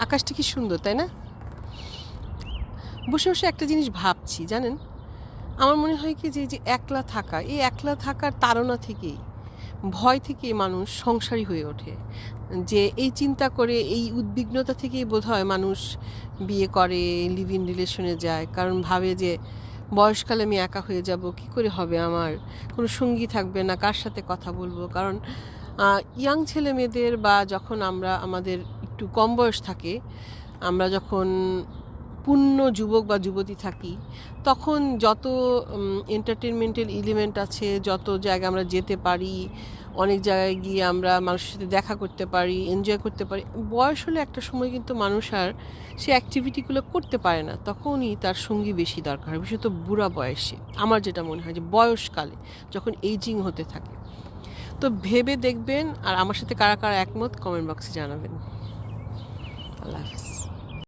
আকাশটা কি সুন্দর, তাই না? বসে বসে একটা জিনিস ভাবছি, জানেন, আমার মনে হয় কি যে এই যে একলা থাকা, এই একলা থাকার তাড়না থেকেই, ভয় থেকেই মানুষ সংসারী হয়ে ওঠে। যে এই চিন্তা করে, এই উদ্বিগ্নতা থেকেই বোধহয় মানুষ বিয়ে করে, লিভ ইন রিলেশনে যায়, কারণ ভাবে যে বয়সকালে আমি একা হয়ে যাব, কি করে হবে, আমার কোনো সঙ্গী থাকবে না, কার সাথে কথা বলবো। কারণ ইয়াং ছেলে মেয়েদের, বা যখন আমরা আমাদের একটু কম বয়স থাকে, আমরা যখন পূর্ণ যুবক বা যুবতী থাকি, তখন যত এন্টারটেনমেন্টাল এলিমেন্ট আছে, যত জায়গায় আমরা যেতে পারি, অনেক জায়গায় গিয়ে আমরা মানুষের সাথে দেখা করতে পারি, এনজয় করতে পারি। বয়স হলে একটা সময় কিন্তু মানুষ আর সে অ্যাক্টিভিটিগুলো করতে পারে না, তখনই তার সঙ্গী বেশি দরকার হয়, বিশেষত বুড়া বয়সে। আমার যেটা মনে হয় যে বয়সকালে যখন এইজিং হতে থাকে। তো ভেবে দেখবেন, আর আমার সাথে কারা কারা একমত কমেন্ট বক্সে জানাবেন।